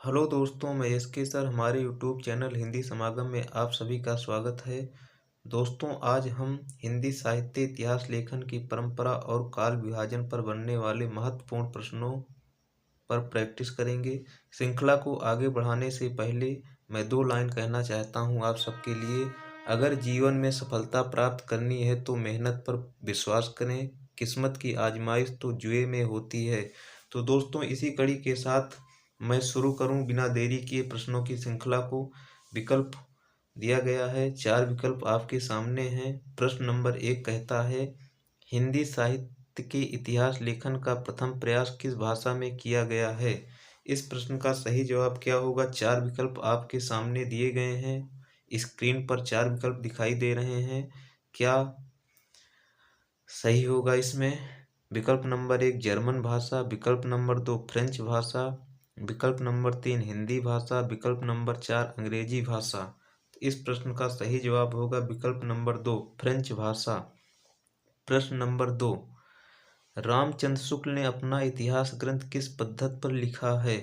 Hello दोस्तों, मैं SK sir हमारे यूट्यूब चैनल हिंदी समागम में आप सभी का स्वागत है। दोस्तों, आज हम हिंदी साहित्य इतिहास लेखन की परंपरा और काल विभाजन पर बनने वाले महत्वपूर्ण प्रश्नों पर प्रैक्टिस करेंगे। श्रृंखला को आगे बढ़ाने से पहले मैं 2 लाइन कहना चाहता हूं आप सबके लिए। अगर जीवन में सफलता प्राप्त करनी है तो मेहनत पर विश्वास करें। किस्मत की आजमाइश तो जुए में होती है। तो दोस्तों, इसी कड़ी के साथ मैं शुरू करूं बिना देरी किए प्रश्नों की श्रृंखला को। विकल्प दिया गया है, 4 विकल्प आपके सामने हैं। प्रश्न नंबर 1 कहता है, हिंदी साहित्य के इतिहास लेखन का प्रथम प्रयास किस भाषा में किया गया है? इस प्रश्न का सही जवाब क्या होगा? 4 विकल्प आपके सामने दिए गए हैं। स्क्रीन पर 4 विकल्प दिखाई दे रहे हैं। क्या सही होगा इसमें? विकल्प नंबर 1 जर्मन भाषा, विकल्प नंबर 2 फ्रेंच भाषा, विकल्प नंबर 3 हिंदी भाषा, विकल्प नंबर 4 अंग्रेजी भाषा। इस प्रश्न का सही जवाब होगा विकल्प नंबर 2 फ्रेंच भाषा। प्रश्न नंबर 2, रामचंद्र शुक्ल ने अपना इतिहास ग्रंथ किस पद्धति पर लिखा है?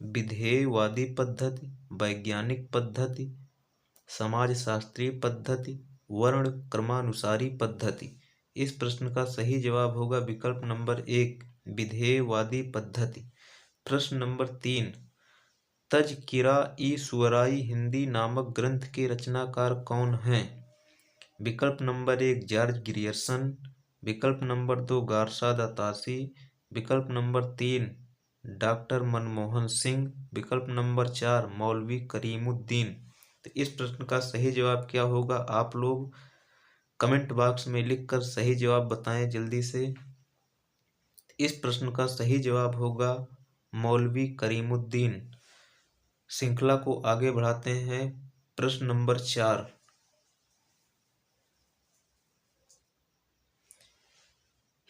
विधेयवादी पद्धति, वैज्ञानिक पद्धति, समाजशास्त्रीय पद्धति, वर्ण क्रमानुसारी पद्धति। इस प्रश्न का सही जवाब होगा विकल्प नंबर 1 विधेयवादी पद्धति। प्रश्न नंबर 3, तज़किरा-ई-शुअरा-ई हिंदी नामक ग्रंथ के रचनाकार कौन हैं? विकल्प नंबर 1 जॉर्ज ग्रियर्सन, विकल्प नंबर 2 गारसा दा तासी, विकल्प नंबर 3 डॉक्टर मनमोहन सिंह, विकल्प नंबर 4 मौलवी करीमुद्दीन। तो इस प्रश्न का सही जवाब क्या होगा? आप लोग कमेंट बॉक्स में लिखकर सही जवाब बताएं जल्दी से। इस प्रश्न का सही जवाब होगा मौलवी करीमुद्दीन। श्रृंखला को आगे बढ़ाते हैं। प्रश्न नंबर 4,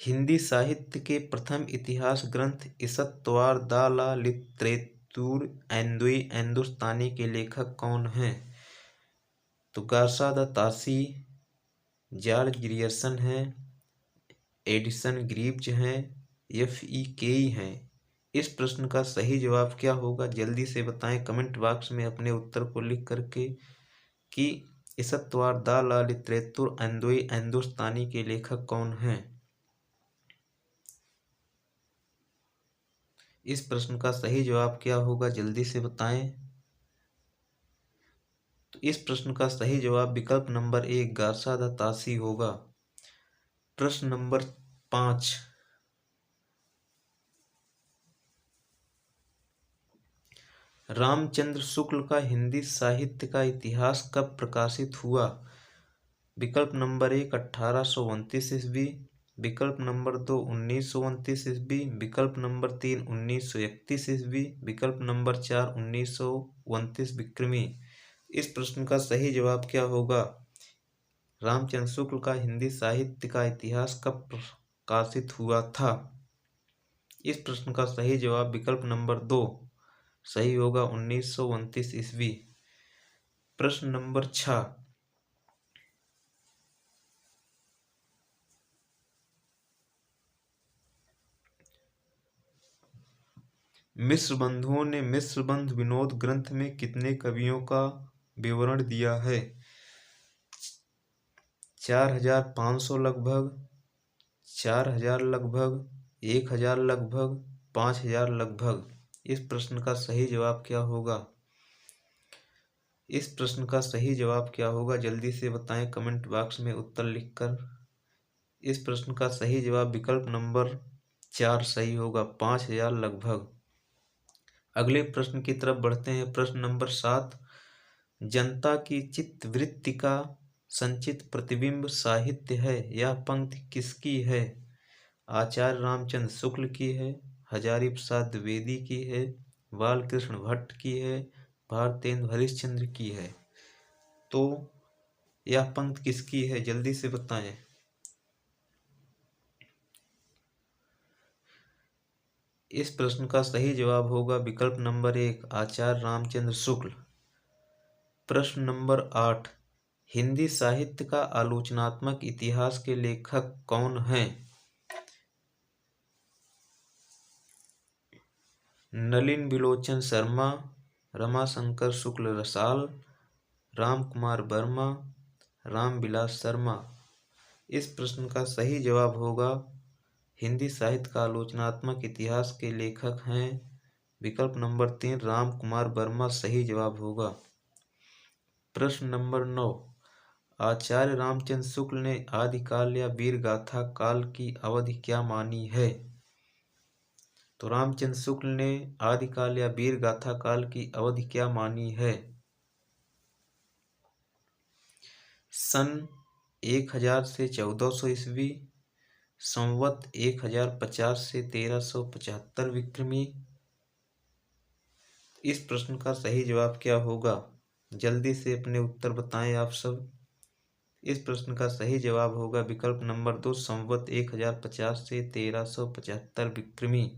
हिंदी साहित्य के प्रथम इतिहास ग्रंथ इसतवार दा ला लिटरेतुर एंदुई हिंदुस्तानी के लेखक कौन हैं? तो गारसा दा तासी, जॉर्ज ग्रियर्सन हैं, एडिसन ग्रीव्ज हैं, F.E. केई हैं। इस प्रश्न का सही जवाब क्या होगा? जल्दी से बताएं कमेंट बॉक्स में अपने उत्तर को लिख करके कि इसतवार दा ला लिटरेतुर एंदुई हिंदुस्तानी के लेखक कौन हैं। इस प्रश्न का सही जवाब क्या होगा? जल्दी से बताएं। तो इस प्रश्न का सही जवाब विकल्प नंबर 1 गारसा दा तासी होगा। प्रश्न नंबर 5, रामचंद्र शुक्ल का हिंदी साहित्य का इतिहास कब प्रकाशित हुआ? विकल्प नंबर 1 1829 ईस्वी, विकल्प नंबर 2 1929 ईस्वी, विकल्प नंबर 3 1931 ईस्वी, विकल्प नंबर 4 1929 विक्रमी। इस प्रश्न का सही जवाब क्या होगा? रामचंद्र शुक्ल का हिंदी साहित्य का इतिहास कब प्रकाशित हुआ था? इस प्रश्न का सही जवाब विकल्प नंबर 2 सही होगा 1929 ईस्वी। प्रश्न नंबर 6, मिश्र बंधुओं ने मिश्र बंधु विनोद ग्रंथ में कितने कवियों का विवरण दिया है? 4500 लगभग, 4000 लगभग, 1000 लगभग, 5000 लगभग। इस प्रश्न का सही जवाब क्या होगा? इस प्रश्न का सही जवाब क्या होगा? जल्दी से बताएं कमेंट बॉक्स में उत्तर लिखकर। इस प्रश्न का सही जवाब विकल्प नंबर 4 सही होगा 5000 लगभग। अगले प्रश्न की तरफ बढ़ते हैं। प्रश्न नंबर 7, जनता की चित्तवृत्ति का संचित प्रतिबिंब साहित्य है। यह पंक्ति किसकी है? आचार्य रामचंद्र शुक्ल की है, हजारी प्रसाद द्विवेदी की है, बालकृष्ण भट्ट की है, भारतेंदु हरिश्चंद्र की है। तो यह पंक्ति किसकी है? जल्दी से बताएं। इस प्रश्न का सही जवाब होगा विकल्प नंबर 1 आचार्य रामचंद्र शुक्ल। प्रश्न नंबर 8, हिंदी साहित्य का आलोचनात्मक इतिहास के लेखक कौन हैं? नलिन बिलोचन शर्मा, रमाशंकर शुक्ल रसाल, राम कुमार वर्मा, रामविलास शर्मा। इस प्रश्न का सही जवाब होगा हिंदी साहित्य का आलोचनात्मक इतिहास के लेखक हैं विकल्प नंबर 3 राम कुमार वर्मा सही जवाब होगा। प्रश्न नंबर 9, आचार्य रामचंद्र शुक्ल ने आदिकाल या वीर गाथा काल की अवधि क्या मानी है? तो रामचंद्र शुक्ल ने आदिकाल या वीर गाथा काल की अवधि क्या मानी है? सन 1000 से 1400 ईस्वी, संवत 1050 से 1375 विक्रमी। इस प्रश्न का सही जवाब क्या होगा? जल्दी से अपने उत्तर बताएं आप सब। इस प्रश्न का सही जवाब होगा विकल्प नंबर 2 संवत 1050 से 1375 विक्रमी।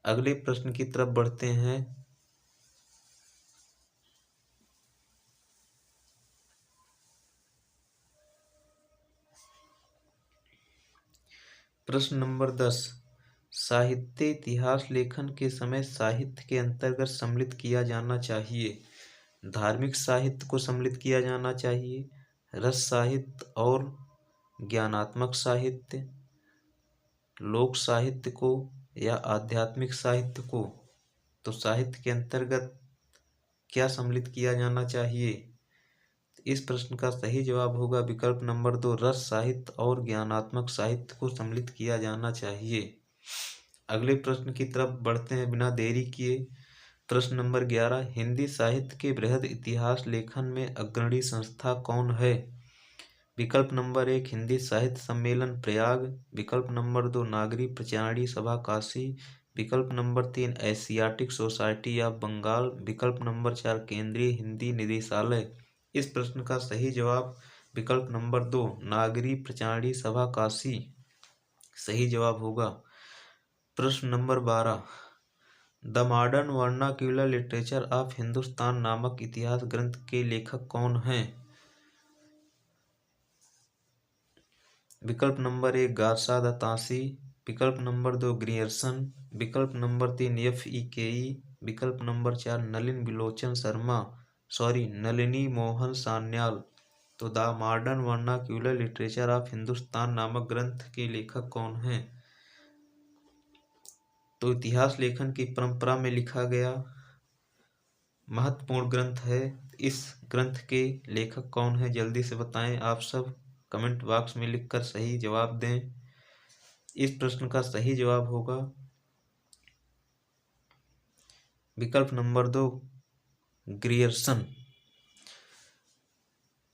अगले प्रश्न की तरफ बढ़ते हैं। प्रश्न नंबर 10, साहित्य इतिहास लेखन के समय साहित्य के अंतर्गत सम्मिलित किया जाना चाहिए। धार्मिक साहित्य को सम्मिलित किया जाना चाहिए, रस साहित्य और ज्ञानात्मक साहित्य, लोक साहित्य को या आध्यात्मिक साहित्य को। तो साहित्य के अंतर्गत क्या सम्मिलित किया जाना चाहिए? इस प्रश्न का सही जवाब होगा विकल्प नंबर 2 रस साहित्य और ज्ञानात्मक साहित्य को सम्मिलित किया जाना चाहिए। अगले प्रश्न की तरफ बढ़ते हैं बिना देरी किए। प्रश्न नंबर 11, हिंदी साहित्य के बृहद इतिहास लेखन में अग्रणी संस्था कौन है? विकल्प नंबर 1 हिंदी साहित्य सम्मेलन प्रयाग, विकल्प नंबर 2 नागरी प्रचारणी सभा काशी, विकल्प number 3 Asiatic Society of Bengal, विकल्प नंबर 4 केंद्रीय हिंदी निदेशालय। इस प्रश्न का सही जवाब विकल्प नंबर 2 नागरी प्रचारणी सभा काशी सही जवाब होगा। प्रश्न number 12, the modern vernacular literature of Hindustan नामक इतिहास ग्रंथ के लेखक कौन हैं? विकल्प नंबर 1 गारसा द तासी, विकल्प नंबर 2 ग्रियर्सन, विकल्प नंबर 3 FEKE, विकल्प नंबर 4 नलिन बिलोचन शर्मा नलिनी मोहन सान्याल। तो the modern vernacular literature of Hindustan नामक ग्रंथ के लेखक कौन हैं? तो इतिहास लेखन की परंपरा में लिखा गया महत्वपूर्ण ग्रंथ है। इस ग्रंथ के लेखक कौन है जल्दी से बताएं आप सब, कमेंट बॉक्स में लिखकर सही जवाब दें। इस प्रश्न का सही जवाब होगा विकल्प नंबर 2 ग्रियर्सन।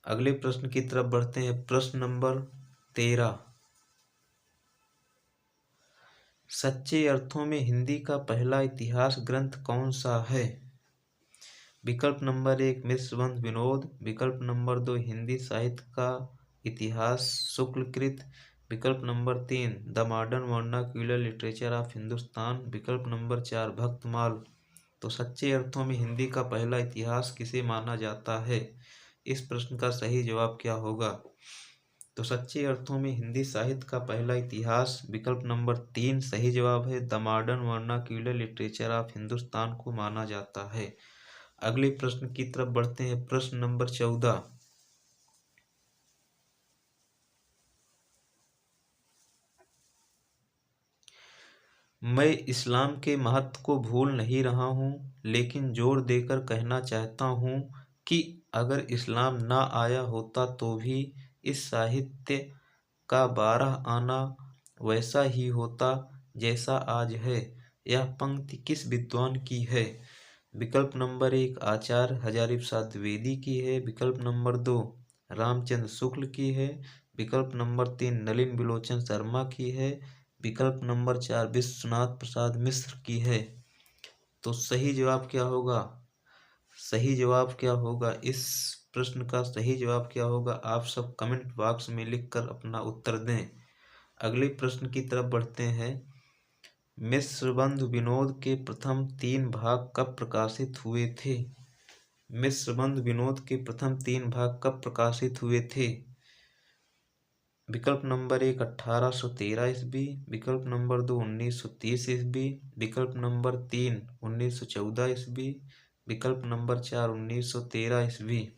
अगले प्रश्न की तरफ बढ़ते हैं। प्रश्न नंबर 13, सच्चे अर्थों में हिंदी का पहला इतिहास ग्रंथ कौन सा है? विकल्प नंबर 1 मिश्रबंध विनोद, विकल्प नंबर 2 हिंदी साहित्य का इतिहास शुक्लकृत, विकल्प number 3 the modern vernacular literature of Hindustan, विकल्प नंबर 4 भक्तमाल। तो सच्चे अर्थों में हिंदी का पहला इतिहास किसे माना जाता है? इस प्रश्न का सही जवाब क्या होगा? तो सच्चे अर्थों में हिंदी साहित्य का पहला इतिहास विकल्प नंबर 3 सही जवाब है, the modern vernacular literature of Hindustan को माना जाता है। अगले प्रश्न की तरफ बढ़ते हैं। प्रश्न नंबर 14, मैं इस्लाम के महत्व को भूल नहीं रहा हूँ, लेकिन जोर देकर कहना चाहता हूँ कि अगर इस्लाम ना आया होता तो भी इस साहित्य का 12 आना वैसा ही होता जैसा आज है। यह पंक्ति किस विद्वान की है? विकल्प नंबर 1 आचार्य हजारी प्रसाद द्विवेदी की है, विकल्प नंबर 2 रामचंद्र शुक्ल की है, विकल्प नंबर 3 नलिन बिलोचन शर्मा की है, विकल्प नंबर 4 विश्वनाथ प्रसाद मिश्र की है। तो सही जवाब क्या होगा? सही जवाब क्या होगा? इस प्रश्न का सही जवाब क्या होगा? आप सब कमेंट बॉक्स में लिखकर अपना उत्तर दें। अगले प्रश्न की तरफ बढ़ते हैं। मिश्रबंध विनोद के प्रथम 3 भाग कब प्रकाशित हुए थे? मिश्रबंध विनोद के प्रथम 3 भाग कब प्रकाशित हुए थे? विकल्प नंबर 1 1813 ईस्वी, विकल्प नंबर 2 1930 ईस्वी, विकल्प नंबर 3 1914 ईस्वी, विकल्प नंबर 4 1913 ईस्वी।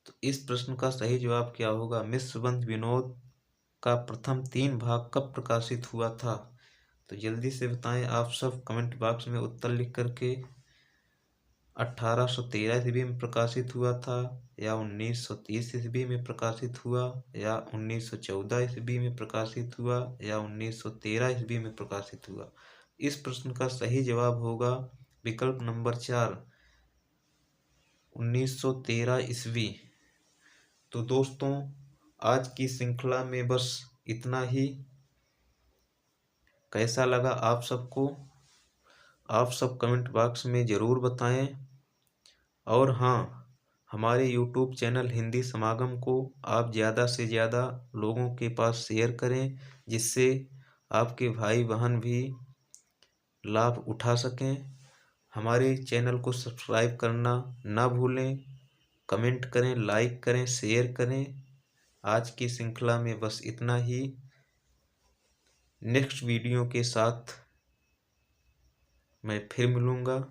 तो इस प्रश्न का सही जवाब क्या होगा? मिश्रबंध विनोद का प्रथम 3 भाग कब प्रकाशित हुआ था? तो जल्दी से बताएं आप सब कमेंट बॉक्स में उत्तर लिख करके। 1813 ईस्वी में प्रकाशित हुआ था, या 1930 ईस्वी में प्रकाशित हुआ, या 1914 ईस्वी में प्रकाशित हुआ, या 1913 ईस्वी में प्रकाशित हुआ? इस प्रश्न का सही जवाब होगा विकल्प नंबर 4 1913 ईस्वी। तो दोस्तों, आज की श्रृंखला में बस इतना ही। कैसा लगा आप सबको? आप सब कमेंट बॉक्स में ज़रूर बताएं। और हाँ, हमारे यूट्यूब चैनल हिंदी समागम को आप ज़्यादा से ज़्यादा लोगों के पास शेयर करें, जिससे आपके भाई बहन भी लाभ उठा सकें। हमारे चैनल को सब्सक्राइब करना ना भूलें। कमेंट करें, लाइक करें, शेयर करें। आज की श्रृंखला में बस इतना ही। नेक्स्ट वीडियो के साथ मैं फिर मिलूँगा।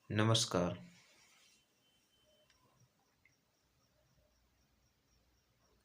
नमस्कार।